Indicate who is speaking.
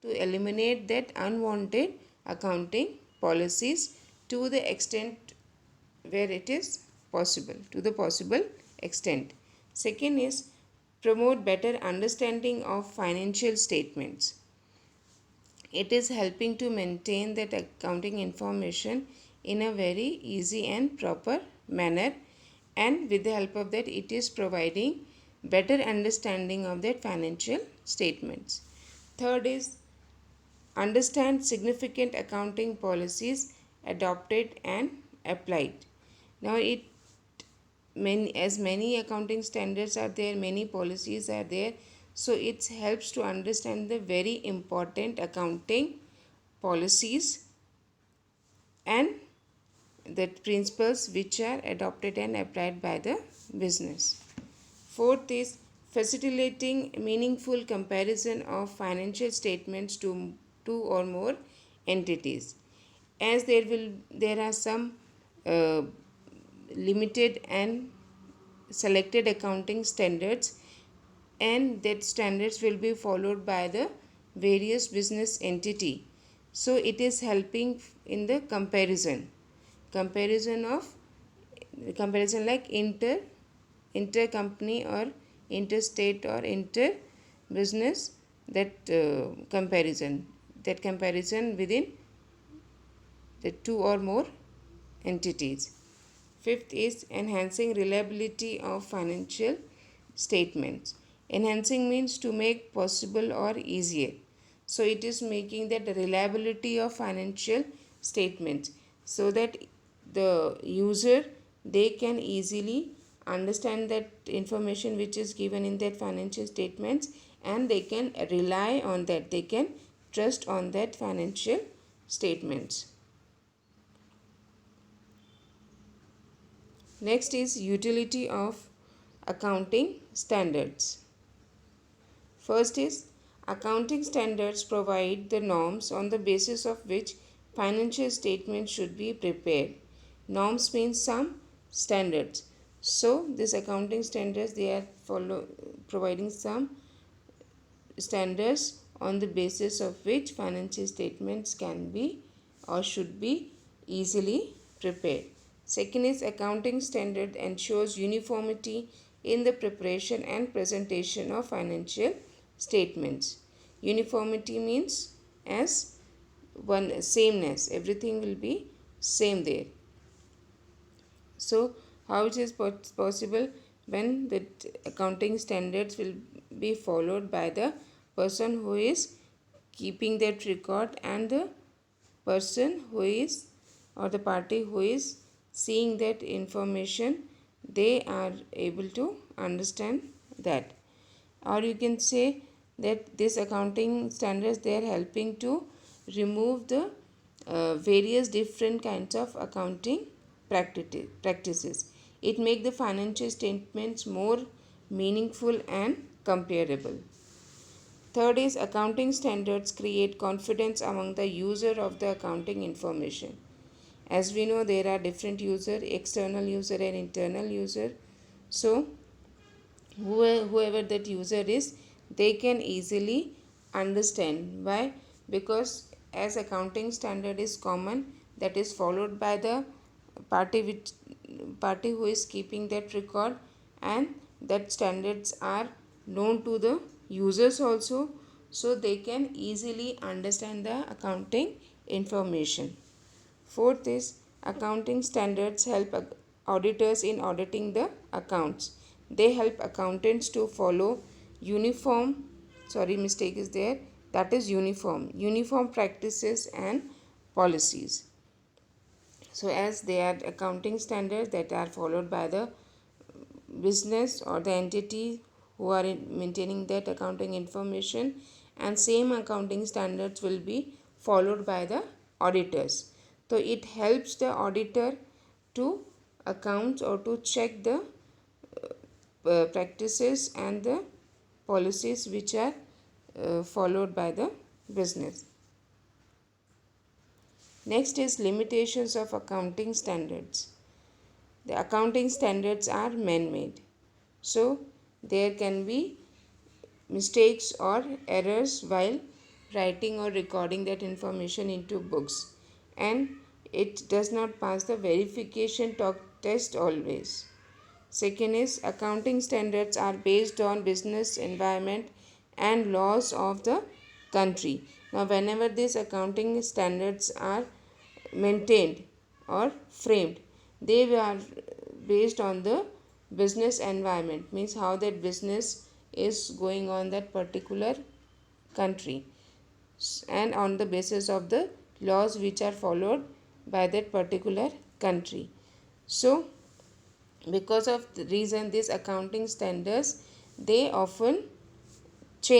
Speaker 1: to eliminate that unwanted accounting policies to the extent where it is possible, to the possible extent. Second is promote better understanding of financial statements. It is helping to maintain that accounting information in a very easy and proper manner, and with the help of that it is providing better understanding of that financial statements. Third is understand significant accounting policies adopted and applied. Now it many accounting standards are there, many policies are there, so it helps to understand the very important accounting policies and the principles which are adopted and applied by the business. Fourth is facilitating meaningful comparison of financial statements to two or more entities, as there are some uh, limited and selected accounting standards, and that standards will be followed by the various business entity. So it is helping in the comparison of comparison like intercompany or interstate or inter business, that comparison within the two or more entities. Fifth is enhancing reliability of financial statements. Enhancing means to make possible or easier. So it is making that reliability of financial statements so that the user, they can easily understand that information which is given in that financial statements, and they can rely on that, they can trust on that financial statements. Next is utility of accounting standards. First is accounting standards provide the norms on the basis of which financial statements should be prepared. Norms means some standards. So this accounting standards, they are providing some standards on the basis of which financial statements can be or should be easily prepared. Second is accounting standard ensures uniformity in the preparation and presentation of financial statements. Uniformity means as one sameness, everything will be same there. So how it is possible? When the accounting standards will be followed by the person who is keeping that record and the person who is, or the party who is seeing that information, they are able to understand that. Or you can say that this accounting standards, they are helping to remove the various different kinds of accounting practices. It make the financial statements more meaningful and comparable. Third is accounting standards create confidence among the user of the accounting information. As we know, there are different user, external user and internal user. So whoever that user is, they can easily understand. Why? Because as accounting standard is common, that is followed by the party who is keeping that record, and that standards are known to the users also, so they can easily understand the accounting information. Fourth is accounting standards help auditors in auditing the accounts. They help accountants to follow uniform, sorry, mistake is there, that is uniform practices and policies. So as they are accounting standards that are followed by the business or the entity who are maintaining that accounting information, and same accounting standards will be followed by the auditors. So it helps the auditor to account or to check the practices and the policies which are followed by the business. Next is limitations of accounting standards. The accounting standards are man-made, so there can be mistakes or errors while writing or recording that information into books, and it does not pass the verification test always. Second is accounting standards are based on business environment and laws of the country. Now, whenever these accounting standards are maintained or framed, they are based on the business environment, means how that business is going on that particular country, and on the basis of the laws which are followed by that particular country. So because of the reason these accounting standards, they often